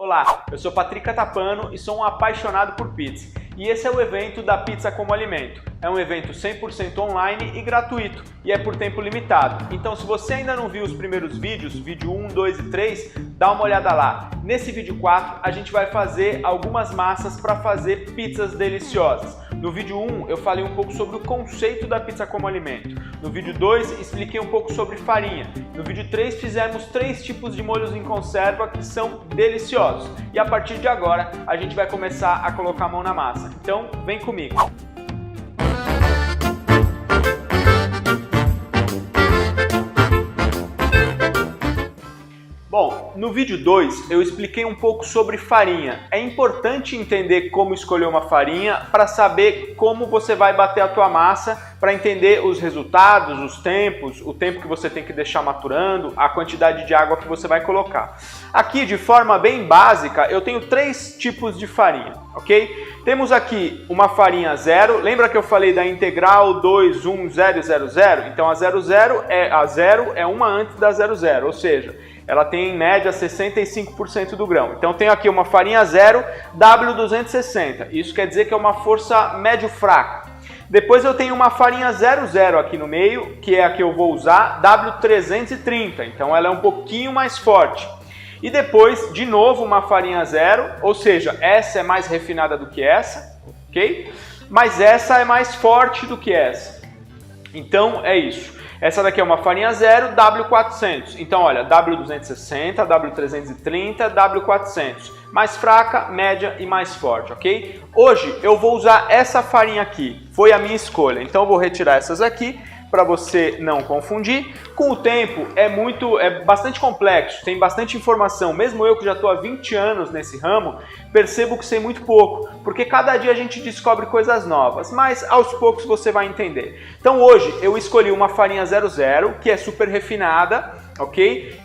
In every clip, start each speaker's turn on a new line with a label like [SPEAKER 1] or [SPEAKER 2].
[SPEAKER 1] Olá, eu sou Patrick Catapano e sou um apaixonado por pizza. E esse é o evento da Pizza como Alimento. É um evento 100% online e gratuito, e é por tempo limitado. Então se você ainda não viu os primeiros vídeos, vídeo 1, 2 e 3, dá uma olhada lá. Nesse vídeo 4, a gente vai fazer algumas massas para fazer pizzas deliciosas. No vídeo 1, eu falei um pouco sobre o conceito da pizza como alimento. No vídeo 2, expliquei um pouco sobre farinha. No vídeo 3, fizemos 3 tipos de molhos em conserva que são deliciosos. E a partir de agora, a gente vai começar a colocar a mão na massa. Então, vem comigo! Bom, no vídeo 2 eu expliquei um pouco sobre farinha. É importante entender como escolher uma farinha para saber como você vai bater a tua massa, para entender os resultados, os tempos, o tempo que você tem que deixar maturando, a quantidade de água que você vai colocar. Aqui, de forma bem básica, eu tenho 3 tipos de farinha, ok? Temos aqui uma farinha 0, lembra que eu falei da integral 2, 1, 0 e 0, 0? Então a 0 é uma antes da 00, ou seja, ela tem em média 65% do grão. Então tenho aqui uma farinha 0, W260. Isso quer dizer que é uma força médio fraca. Depois eu tenho uma farinha 00 aqui no meio, que é a que eu vou usar, W330. Então ela é um pouquinho mais forte. E depois, de novo, uma farinha 0, ou seja, essa é mais refinada do que essa, ok? Mas essa é mais forte do que essa. Então é isso. Essa daqui é uma farinha 0, W400. Então, olha, W260, W330, W400. Mais fraca, média e mais forte, ok? Hoje eu vou usar essa farinha aqui. Foi a minha escolha. Então, eu vou retirar essas aqui para você não confundir. Com o tempo, é bastante complexo, tem bastante informação. Mesmo eu que já estou há 20 anos nesse ramo, percebo que sei muito pouco, porque cada dia a gente descobre coisas novas, mas aos poucos você vai entender. Então hoje eu escolhi uma farinha 00, que é super refinada, ok?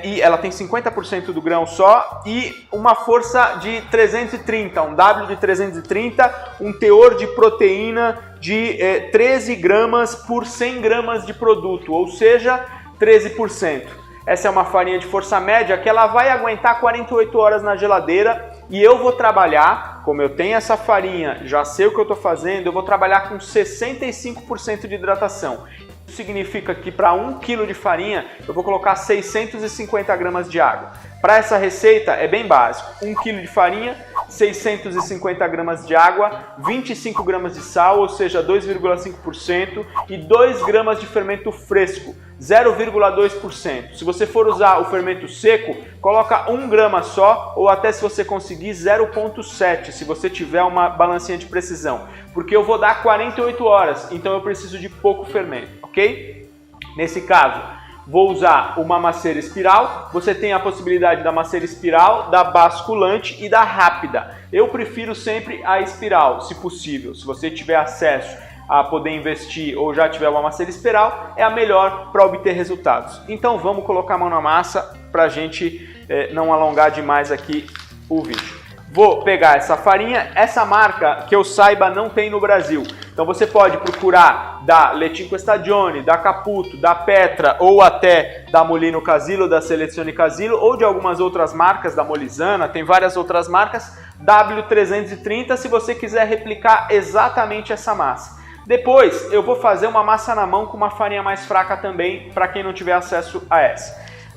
[SPEAKER 1] E ela tem 50% do grão só e uma força de 330, um W de 330, um teor de proteína de 13 gramas por 100 gramas de produto, ou seja, 13%. Essa é uma farinha de força média que ela vai aguentar 48 horas na geladeira e eu vou trabalhar, como eu tenho essa farinha, já sei o que eu estou fazendo, eu vou trabalhar com 65% de hidratação. Isso significa que para 1 kg de farinha eu vou colocar 650 gramas de água. Para essa receita é bem básico, 1 kg de farinha, 650 gramas de água, 25 gramas de sal, ou seja, 2,5% e 2 gramas de fermento fresco, 0,2%. Se você for usar o fermento seco, coloca 1 grama só ou até se você conseguir 0,7 se você tiver uma balancinha de precisão, porque eu vou dar 48 horas, então eu preciso de pouco fermento, ok? Nesse caso, vou usar uma maceira espiral, você tem a possibilidade da maceira espiral, da basculante e da rápida. Eu prefiro sempre a espiral, se possível. Se você tiver acesso a poder investir ou já tiver uma maceira espiral, é a melhor para obter resultados. Então vamos colocar a mão na massa para a gente não alongar demais aqui o vídeo. Vou pegar essa farinha, essa marca que eu saiba não tem no Brasil. Então você pode procurar da Letinco Stagione, da Caputo, da Petra ou até da Molino Casillo, da Selezione Casillo ou de algumas outras marcas, da Molisana, tem várias outras marcas, W330 se você quiser replicar exatamente essa massa. Depois eu vou fazer uma massa na mão com uma farinha mais fraca também, para quem não tiver acesso a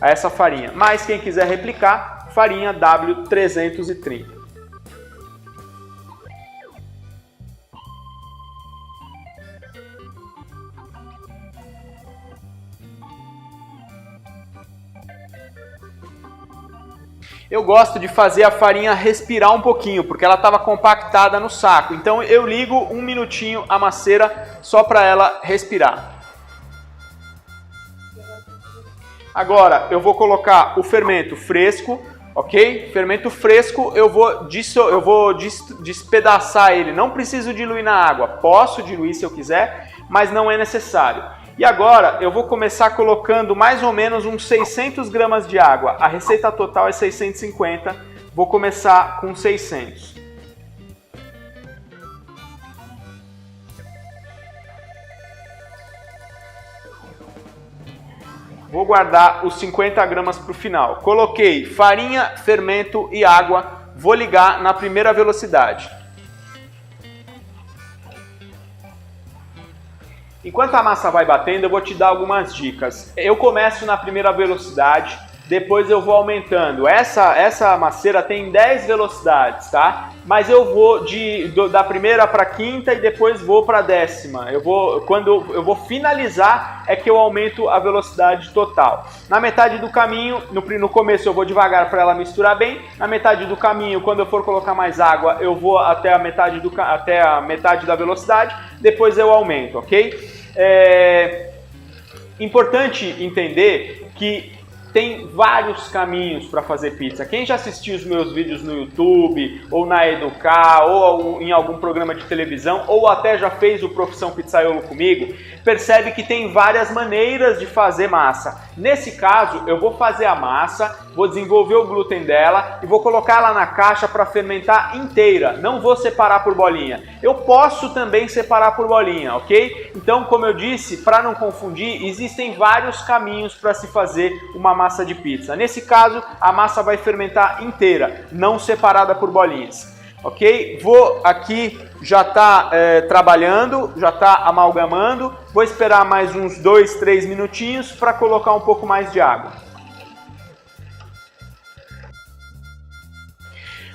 [SPEAKER 1] essa farinha. Mas quem quiser replicar, farinha W330. Eu gosto de fazer a farinha respirar um pouquinho, porque ela estava compactada no saco. Então eu ligo 1 minutinho a maceira só para ela respirar. Agora eu vou colocar o fermento fresco, ok? Fermento fresco eu vou despedaçar ele. Não preciso diluir na água, posso diluir se eu quiser, mas não é necessário. E agora eu vou começar colocando mais ou menos uns 600 gramas de água. A receita total é 650, vou começar com 600. vou guardar os 50 gramas para o final. Coloquei farinha, fermento e água, vou ligar na primeira velocidade. Enquanto a massa vai batendo, eu vou te dar algumas dicas. Eu começo na primeira velocidade, depois eu vou aumentando. Essa masseira tem 10 velocidades, tá? Mas eu vou da primeira para a quinta e depois vou para a décima. Quando eu vou finalizar é que eu aumento a velocidade total. Na metade do caminho, no começo eu vou devagar para ela misturar bem. Na metade do caminho, quando eu for colocar mais água, eu vou até a metade da velocidade. Depois eu aumento, ok? É importante entender que tem vários caminhos para fazer pizza. Quem já assistiu os meus vídeos no YouTube, ou na Educar, ou em algum programa de televisão, ou até já fez o Profissão Pizzaiolo comigo, percebe que tem várias maneiras de fazer massa. Nesse caso, eu vou fazer a massa, vou desenvolver o glúten dela e vou colocar ela na caixa para fermentar inteira. Não vou separar por bolinha. Eu posso também separar por bolinha, ok? Então, como eu disse, para não confundir, existem vários caminhos para se fazer uma massa de pizza. Nesse caso, a massa vai fermentar inteira, não separada por bolinhas. Ok? Vou aqui, já está trabalhando, já está amalgamando. Vou esperar mais uns 2, 3 minutinhos para colocar um pouco mais de água.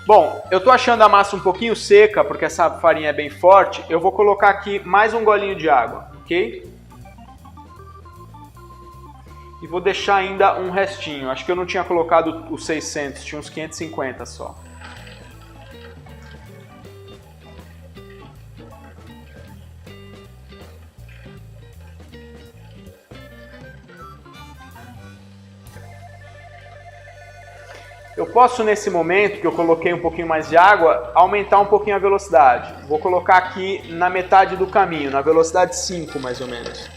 [SPEAKER 1] Bom, eu estou achando a massa um pouquinho seca, porque essa farinha é bem forte. Eu vou colocar aqui mais um golinho de água, ok? E vou deixar ainda um restinho. Acho que eu não tinha colocado os 600, tinha uns 550 só. Eu posso, nesse momento que eu coloquei um pouquinho mais de água, aumentar um pouquinho a velocidade. Vou colocar aqui na metade do caminho, na velocidade 5 mais ou menos.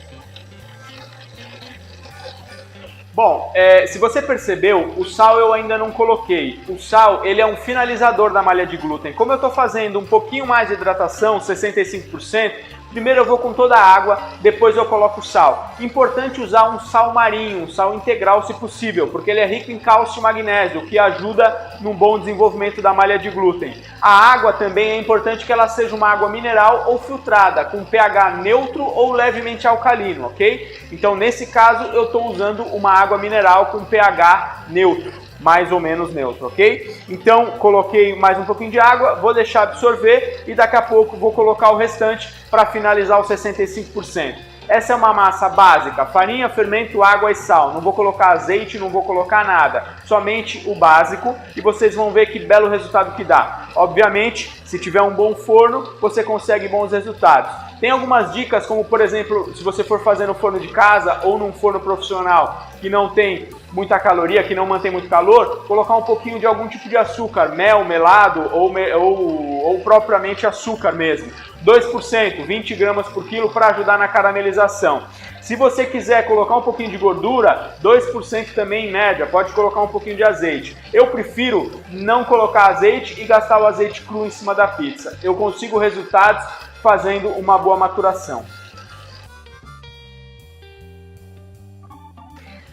[SPEAKER 1] Bom, se você percebeu, o sal eu ainda não coloquei. O sal, ele é um finalizador da malha de glúten. Como eu estou fazendo um pouquinho mais de hidratação, 65%, primeiro eu vou com toda a água, depois eu coloco o sal. Importante usar um sal marinho, um sal integral se possível, porque ele é rico em cálcio e magnésio, que ajuda no bom desenvolvimento da malha de glúten. A água também é importante que ela seja uma água mineral ou filtrada, com pH neutro ou levemente alcalino, ok? Então, nesse caso, eu estou usando uma água mineral com pH neutro, mais ou menos neutro, ok? Então, coloquei mais um pouquinho de água, vou deixar absorver e daqui a pouco vou colocar o restante para finalizar os 65%. Essa é uma massa básica, farinha, fermento, água e sal. Não vou colocar azeite, não vou colocar nada, somente o básico e vocês vão ver que belo resultado que dá. Obviamente, se tiver um bom forno, você consegue bons resultados. Tem algumas dicas, como por exemplo, se você for fazer no forno de casa ou num forno profissional que não tem muita caloria, que não mantém muito calor, colocar um pouquinho de algum tipo de açúcar, mel, melado ou propriamente açúcar mesmo. 2%, 20 gramas por quilo para ajudar na caramelização. Se você quiser colocar um pouquinho de gordura, 2% também em média, pode colocar um pouquinho de azeite. Eu prefiro não colocar azeite e gastar o azeite cru em cima da pizza. Eu consigo resultados fazendo uma boa maturação.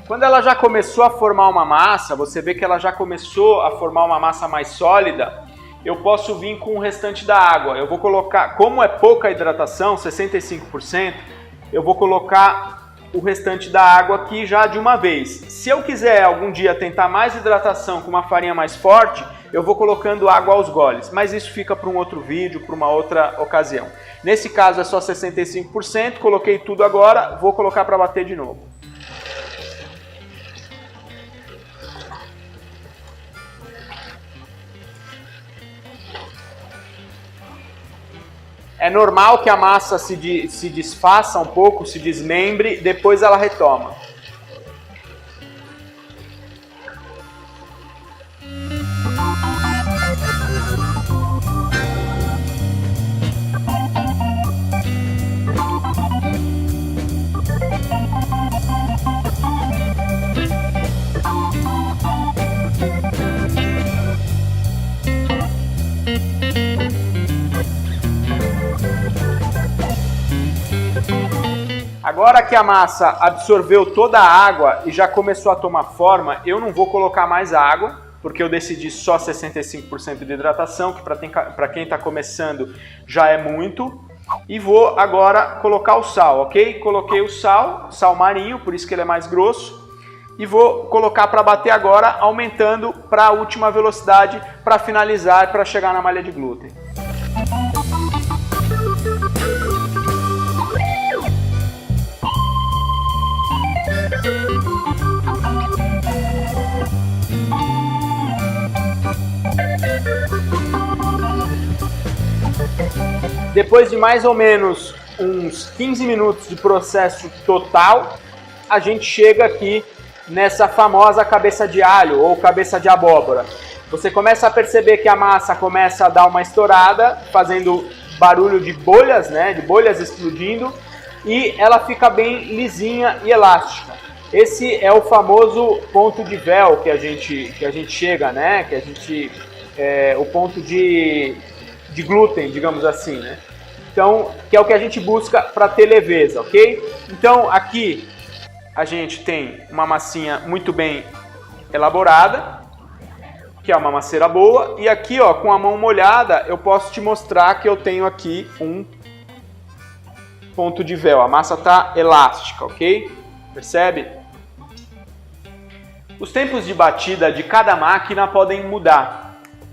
[SPEAKER 1] Quando ela já começou a formar uma massa, você vê que ela já começou a formar uma massa mais sólida, eu posso vir com o restante da água. Eu vou colocar, como é pouca hidratação, 65%, eu vou colocar o restante da água aqui já de uma vez. Se eu quiser algum dia tentar mais hidratação com uma farinha mais forte, eu vou colocando água aos goles, mas isso fica para um outro vídeo, para uma outra ocasião. Nesse caso é só 65%, coloquei tudo agora, vou colocar para bater de novo. É normal que a massa se desfaça um pouco, se desmembre, depois ela retoma. agora que a massa absorveu toda a água e já começou a tomar forma, eu não vou colocar mais água, porque eu decidi só 65% de hidratação, que para quem está começando já é muito. E vou agora colocar o sal, ok? Coloquei o sal marinho, por isso que ele é mais grosso. E vou colocar para bater agora, aumentando para a última velocidade, para finalizar, para chegar na malha de glúten. Depois de mais ou menos uns 15 minutos de processo total, a gente chega aqui nessa famosa cabeça de alho ou cabeça de abóbora. Você começa a perceber que a massa começa a dar uma estourada, fazendo barulho de bolhas, né, de bolhas explodindo, e ela fica bem lisinha e elástica. Esse é o famoso ponto de véu que a gente chega, né, o ponto de glúten, digamos assim, né? Então, que é o que a gente busca para ter leveza, ok? Então, aqui a gente tem uma massinha muito bem elaborada, que é uma masseira boa, e aqui, ó, com a mão molhada, eu posso te mostrar que eu tenho aqui um ponto de véu. A massa tá elástica, ok? Percebe? Os tempos de batida de cada máquina podem mudar.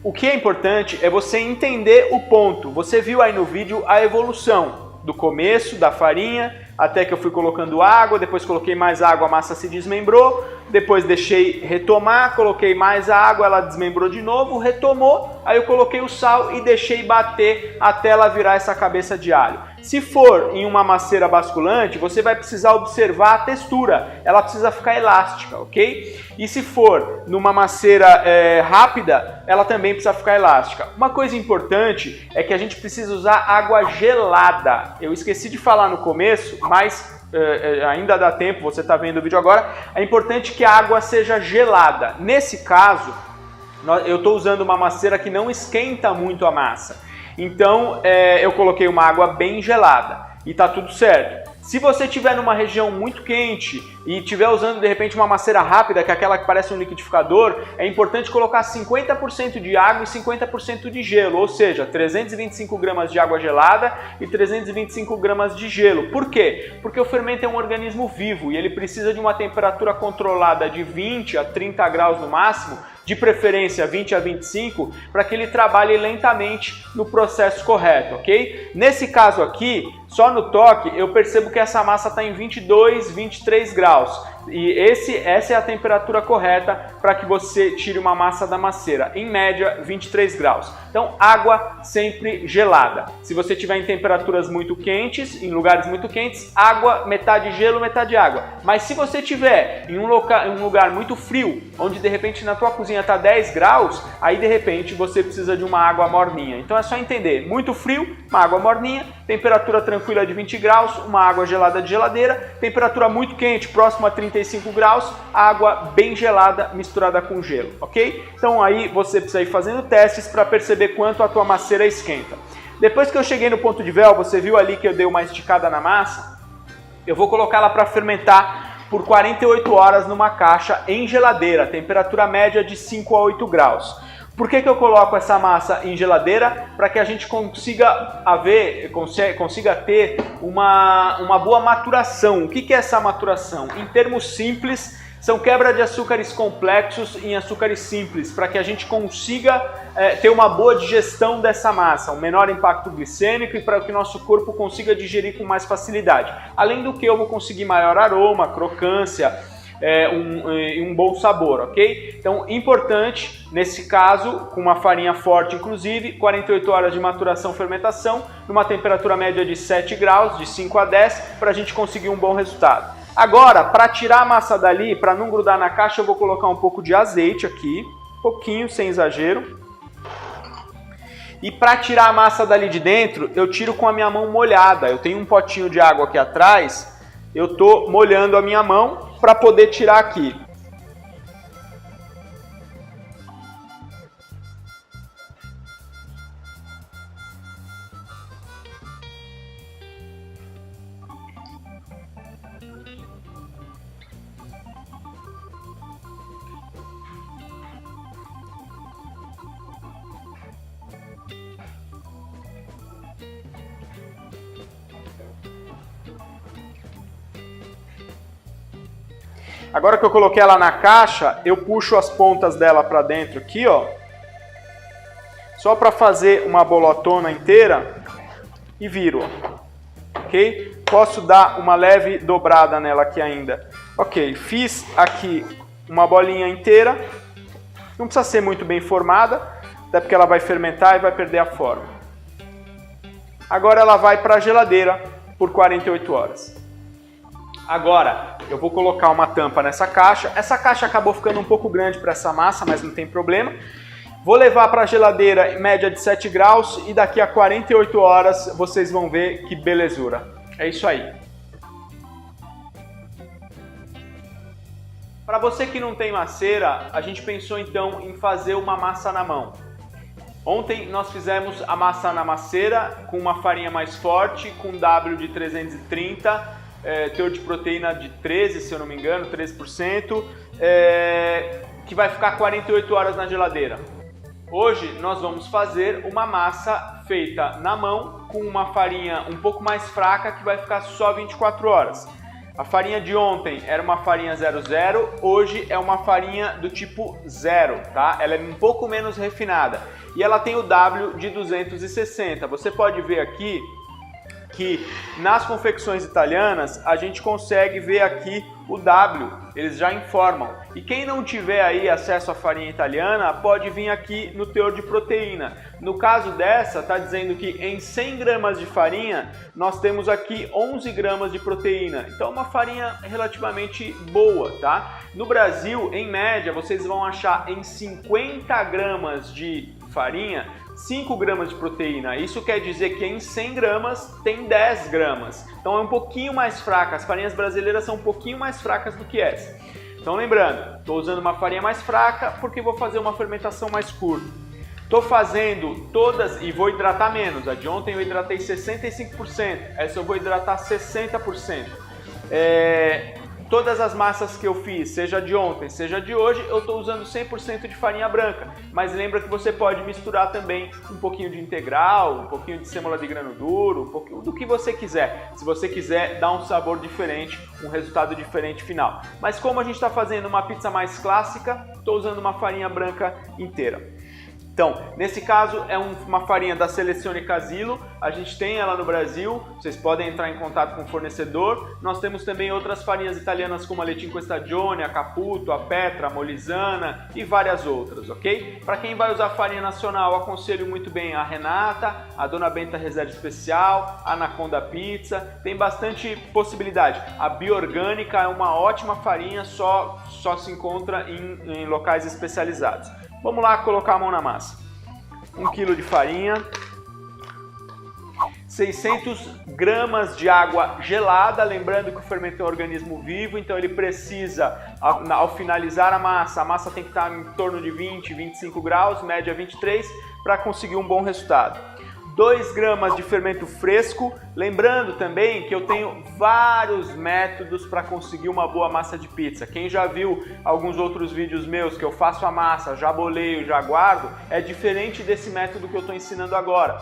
[SPEAKER 1] O que é importante é você entender o ponto. Você viu aí no vídeo a evolução do começo da farinha até que eu fui colocando água, depois coloquei mais água, a massa se desmembrou, depois deixei retomar, coloquei mais água, ela desmembrou de novo, retomou, aí eu coloquei o sal e deixei bater até ela virar essa cabeça de alho. Se for em uma masseira basculante, você vai precisar observar a textura, ela precisa ficar elástica, ok? E se for numa masseira rápida, ela também precisa ficar elástica. Uma coisa importante é que a gente precisa usar água gelada. Eu esqueci de falar no começo, mas ainda dá tempo, você está vendo o vídeo agora. É importante que a água seja gelada. Nesse caso, eu estou usando uma masseira que não esquenta muito a massa. Então, eu coloquei uma água bem gelada e tá tudo certo. Se você estiver numa região muito quente e estiver usando de repente uma masseira rápida, que é aquela que parece um liquidificador, é importante colocar 50% de água e 50% de gelo, ou seja, 325 gramas de água gelada e 325 gramas de gelo. Por quê? Porque o fermento é um organismo vivo e ele precisa de uma temperatura controlada de 20 a 30 graus no máximo, de preferência 20 a 25, para que ele trabalhe lentamente no processo correto, ok? Nesse caso aqui, só no toque, eu percebo que essa massa está em 22, 23 graus. E essa é a temperatura correta para que você tire uma massa da masseira, em média 23 graus. Então, água sempre gelada. Se você estiver em temperaturas muito quentes, em lugares muito quentes, água, metade gelo, metade água. Mas se você estiver em um lugar muito frio, onde de repente na tua cozinha está 10 graus, aí de repente você precisa de uma água morninha. Então é só entender, muito frio, uma água morninha, temperatura tranquila de 20 graus, uma água gelada de geladeira, temperatura muito quente, próximo a 35 graus, água bem gelada misturada com gelo, ok? Então aí você precisa ir fazendo testes para perceber quanto a tua masseira esquenta. Depois que eu cheguei no ponto de véu, você viu ali que eu dei uma esticada na massa, eu vou colocá-la para fermentar por 48 horas numa caixa em geladeira, temperatura média de 5 a 8 graus. Por que eu coloco essa massa em geladeira? Para que a gente consiga ter uma boa maturação. O que é essa maturação? Em termos simples, são quebra de açúcares complexos em açúcares simples, para que a gente consiga ter uma boa digestão dessa massa, um menor impacto glicêmico e para que o nosso corpo consiga digerir com mais facilidade. Além do que eu vou conseguir maior aroma, crocância, um bom sabor, ok? Então, importante, nesse caso, com uma farinha forte inclusive, 48 horas de maturação, fermentação, numa temperatura média de 7 graus, de 5 a 10, para a gente conseguir um bom resultado. Agora, para tirar a massa dali, para não grudar na caixa, eu vou colocar um pouco de azeite aqui, pouquinho, sem exagero. E para tirar a massa dali de dentro, eu tiro com a minha mão molhada. Eu tenho um potinho de água aqui atrás, eu estou molhando a minha mão para poder tirar aqui. Agora que eu coloquei ela na caixa, eu puxo as pontas dela para dentro aqui, ó. Só para fazer uma bolotona inteira e viro, ok? Posso dar uma leve dobrada nela aqui ainda. Ok, fiz aqui uma bolinha inteira. Não precisa ser muito bem formada, até porque ela vai fermentar e vai perder a forma. Agora ela vai para a geladeira por 48 horas. Agora eu vou colocar uma tampa nessa caixa. Essa caixa acabou ficando um pouco grande para essa massa, mas não tem problema. Vou levar para a geladeira em média de 7 graus e daqui a 48 horas vocês vão ver que belezura. É isso aí. Para você que não tem maceira, a gente pensou então em fazer uma massa na mão. Ontem nós fizemos a massa na maceira com uma farinha mais forte, com W de 330, teor de proteína de 13, se eu não me engano, 13%, que vai ficar 48 horas na geladeira. Hoje nós vamos fazer uma massa feita na mão com uma farinha um pouco mais fraca que vai ficar só 24 horas. A farinha de ontem era uma farinha 00, hoje é uma farinha do tipo 0, tá? Ela é um pouco menos refinada e ela tem o W de 260. Você pode ver aqui que nas confecções italianas a gente consegue ver aqui o W, eles já informam. E quem não tiver aí acesso à farinha italiana pode vir aqui no teor de proteína. No caso dessa, está dizendo que em 100 gramas de farinha nós temos aqui 11 gramas de proteína. Então é uma farinha relativamente boa, tá? No Brasil, em média, vocês vão achar em 50 gramas de farinha 5 gramas de proteína. Isso quer dizer que em 100 gramas tem 10 gramas. Então é um pouquinho mais fraca. As farinhas brasileiras são um pouquinho mais fracas do que essa. Então lembrando, estou usando uma farinha mais fraca porque vou fazer uma fermentação mais curta. Estou fazendo todas e vou hidratar menos. A de ontem eu hidratei 65%. Essa eu vou hidratar 60%. Todas as massas que eu fiz, seja de ontem, seja de hoje, eu estou usando 100% de farinha branca. Mas lembra que você pode misturar também um pouquinho de integral, um pouquinho de sêmola de grano duro, um pouquinho do que você quiser. Se você quiser dar um sabor diferente, um resultado diferente final. Mas como a gente está fazendo uma pizza mais clássica, estou usando uma farinha branca inteira. Então, nesse caso é uma farinha da Selezione Casilo, a gente tem ela no Brasil, vocês podem entrar em contato com o fornecedor. Nós temos também outras farinhas italianas como a Letinco Stagione, a Caputo, a Petra, a Molisana e várias outras, ok? Para quem vai usar farinha nacional, aconselho muito bem a Renata, a Dona Benta Reserva Especial, a Anaconda Pizza, tem bastante possibilidade. A Biorgânica é uma ótima farinha, só se encontra em locais especializados. Vamos lá colocar a mão na massa. 1 kg de farinha, 600 gramas de água gelada, lembrando que o fermento é um organismo vivo, então ele precisa, ao finalizar a massa tem que estar em torno de 20, 25 graus, média 23, para conseguir um bom resultado. 2 gramas de fermento fresco, lembrando também que eu tenho vários métodos para conseguir uma boa massa de pizza. Quem já viu alguns outros vídeos meus que eu faço a massa, já boleio, já guardo, é diferente desse método que eu estou ensinando agora,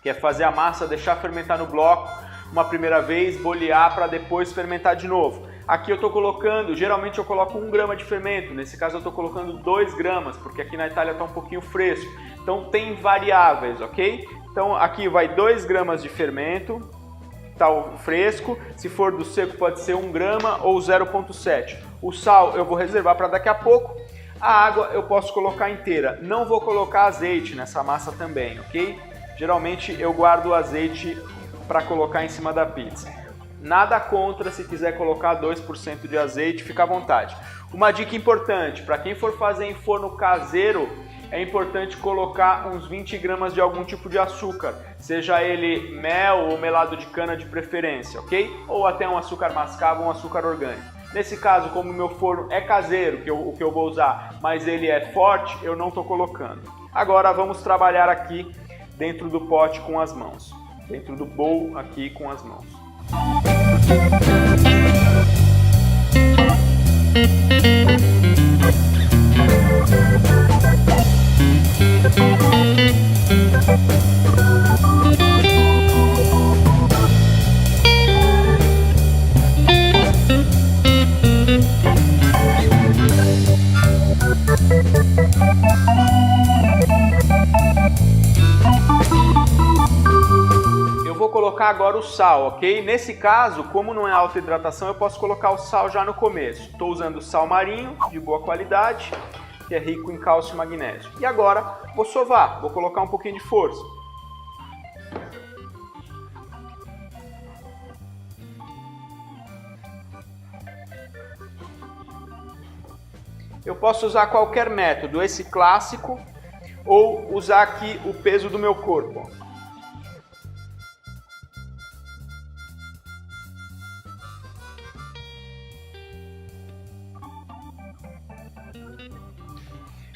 [SPEAKER 1] que é fazer a massa, deixar fermentar no bloco uma primeira vez, bolear para depois fermentar de novo. Aqui eu estou colocando, geralmente eu coloco 1 grama de fermento, nesse caso eu estou colocando 2 gramas, porque aqui na Itália está um pouquinho fresco. Então tem variáveis, ok? Então aqui vai 2 gramas de fermento, tá o fresco, se for do seco pode ser 1 grama ou 0,7. O sal eu vou reservar para daqui a pouco. A água eu posso colocar inteira, não vou colocar azeite nessa massa também, ok? Geralmente eu guardo o azeite para colocar em cima da pizza. Nada contra, se quiser colocar 2% de azeite, fica à vontade. Uma dica importante, para quem for fazer em forno caseiro, é importante colocar uns 20 gramas de algum tipo de açúcar, seja ele mel ou melado de cana de preferência, ok? Ou até um açúcar mascavo ou um açúcar orgânico. Nesse caso, como o meu forno é caseiro, o que eu vou usar, mas ele é forte, eu não estou colocando. Agora vamos trabalhar aqui dentro do pote com as mãos, dentro do bowl aqui com as mãos. colocar agora o sal, ok? Nesse caso, como não é alta hidratação, eu posso colocar o sal já no começo. Estou usando sal marinho, de boa qualidade, que é rico em cálcio e magnésio. E agora vou sovar, vou colocar um pouquinho de força. Eu posso usar qualquer método, esse clássico, ou usar aqui o peso do meu corpo.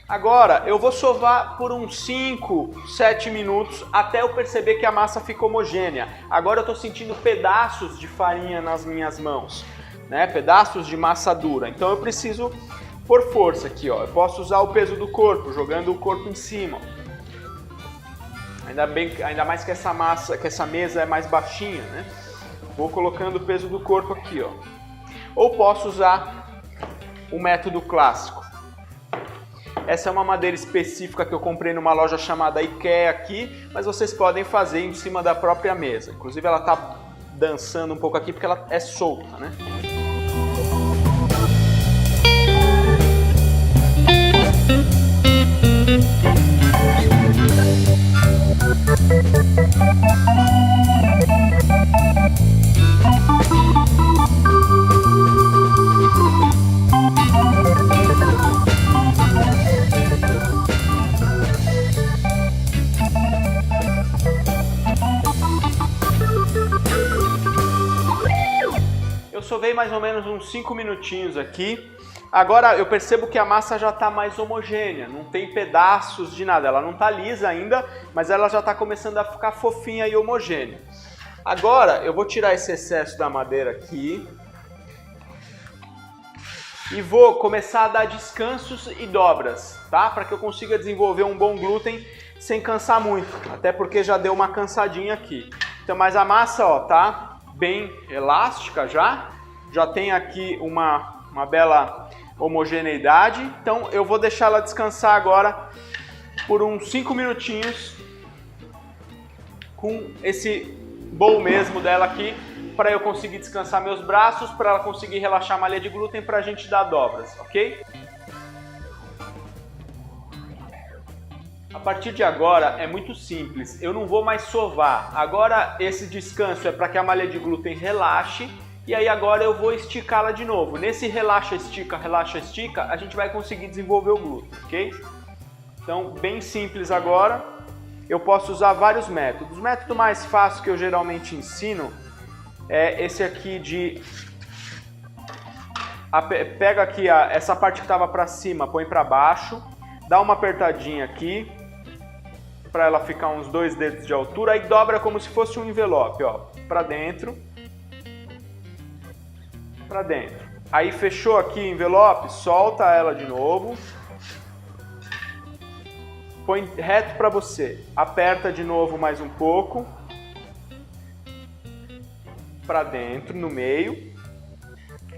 [SPEAKER 1] Agora eu vou sovar por uns 5, 7 minutos até eu perceber que a massa fica homogênea. Agora eu estou sentindo pedaços de farinha nas minhas mãos, né? Pedaços de massa dura. Então eu preciso pôr força aqui, ó. Eu posso usar o peso do corpo, jogando o corpo em cima. Ainda mais que essa mesa é mais baixinha, né? Vou colocando o peso do corpo aqui, ó. Ou posso usar o método clássico. Essa é uma madeira específica que eu comprei numa loja chamada IKEA aqui, mas vocês podem fazer em cima da própria mesa. Inclusive ela tá dançando um pouco aqui porque ela é solta, né? Eu sovei mais ou menos uns 5 minutinhos aqui. Agora eu percebo que a massa já está mais homogênea, não tem pedaços de nada. Ela não está lisa ainda, mas ela já está começando a ficar fofinha e homogênea. Agora eu vou tirar esse excesso da madeira aqui e vou começar a dar descansos e dobras, tá? Para que eu consiga desenvolver um bom glúten sem cansar muito, até porque já deu uma cansadinha aqui. Então, mas a massa, ó, tá bem elástica já tem aqui uma bela homogeneidade. Então eu vou deixar ela descansar agora por uns 5 minutinhos com esse bowl mesmo dela aqui, para eu conseguir descansar meus braços, para ela conseguir relaxar a malha de glúten, para a gente dar dobras, ok? A partir de agora é muito simples, eu não vou mais sovar. Agora esse descanso é para que a malha de glúten relaxe, e aí agora eu vou esticá-la de novo. Nesse relaxa, estica, a gente vai conseguir desenvolver o glúten, ok? Então, bem simples agora. Eu posso usar vários métodos. O método mais fácil que eu geralmente ensino é esse aqui de... Pega aqui essa parte que estava para cima, põe para baixo, dá uma apertadinha aqui, para ela ficar uns 2 dedos de altura, aí dobra como se fosse um envelope, ó, para dentro. Para dentro. Aí fechou aqui o envelope, solta ela de novo. Põe reto para você. Aperta de novo mais um pouco. Para dentro, no meio.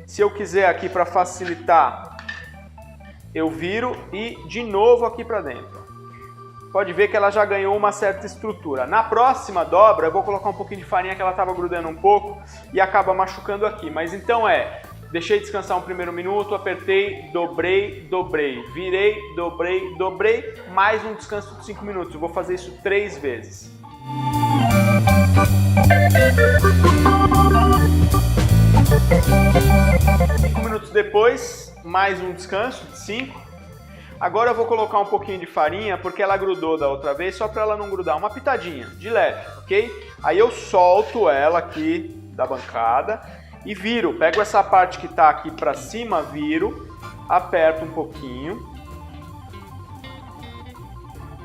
[SPEAKER 1] Se eu quiser aqui para facilitar, eu viro e de novo aqui para dentro. Pode ver que ela já ganhou uma certa estrutura. Na próxima dobra, eu vou colocar um pouquinho de farinha que ela estava grudando um pouco e acaba machucando aqui. Mas então deixei descansar um primeiro minuto, apertei, dobrei, virei, dobrei, mais um descanso de 5 minutos. Eu vou fazer isso 3 vezes. Cinco minutos depois, mais um descanso de 5. Agora eu vou colocar um pouquinho de farinha, porque ela grudou da outra vez, só para ela não grudar, uma pitadinha, de leve, ok? Aí eu solto ela aqui da bancada e viro, pego essa parte que está aqui para cima, viro, aperto um pouquinho,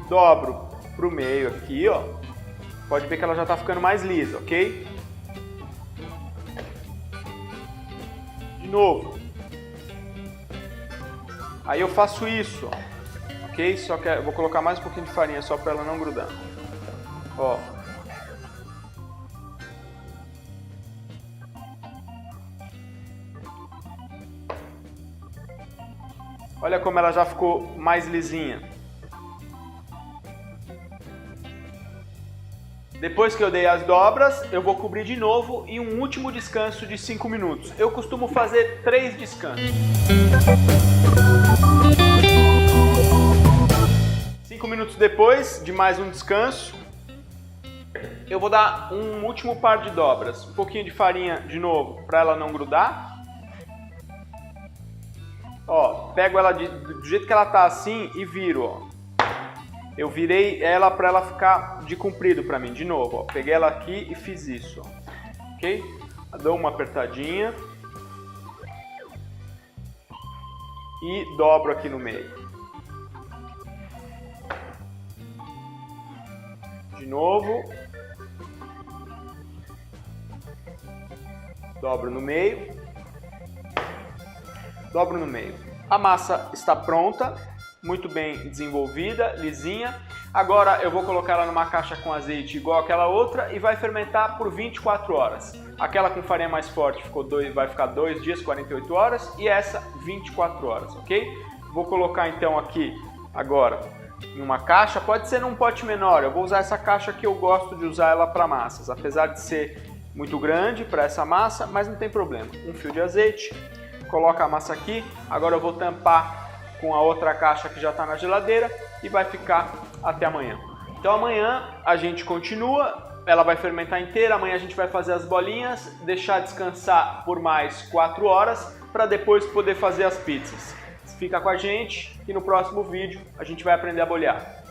[SPEAKER 1] dobro pro meio aqui, ó. Pode ver que ela já está ficando mais lisa, ok? De novo. Aí eu faço isso, ó, ok? Só que eu vou colocar mais um pouquinho de farinha só para ela não grudar. Ó. Olha como ela já ficou mais lisinha. Depois que eu dei as dobras, eu vou cobrir de novo e um último descanso de 5 minutos. Eu costumo fazer 3 descansos. 5 minutos depois de mais um descanso, eu vou dar um último par de dobras. Um pouquinho de farinha de novo para ela não grudar. Ó, pego ela do jeito que ela tá assim e viro, ó. Eu virei ela para ela ficar de comprido para mim, de novo, ó. Peguei ela aqui e fiz isso, ó. Ok? Dou uma apertadinha e dobro aqui no meio. De novo. Dobro no meio. Dobro no meio. A massa está pronta. Muito bem desenvolvida, lisinha. Agora eu vou colocar ela numa caixa com azeite igual aquela outra e vai fermentar por 24 horas. Aquela com farinha mais forte vai ficar 2 dias, 48 horas e essa 24 horas, ok? Vou colocar então aqui agora em uma caixa, pode ser num pote menor. Eu vou usar essa caixa que eu gosto de usar ela para massas, apesar de ser muito grande para essa massa, mas não tem problema. Um fio de azeite, coloca a massa aqui, agora eu vou tampar com a outra caixa que já está na geladeira e vai ficar até amanhã. Então amanhã a gente continua, ela vai fermentar inteira, amanhã a gente vai fazer as bolinhas, deixar descansar por mais 4 horas para depois poder fazer as pizzas. Fica com a gente e no próximo vídeo a gente vai aprender a bolhar.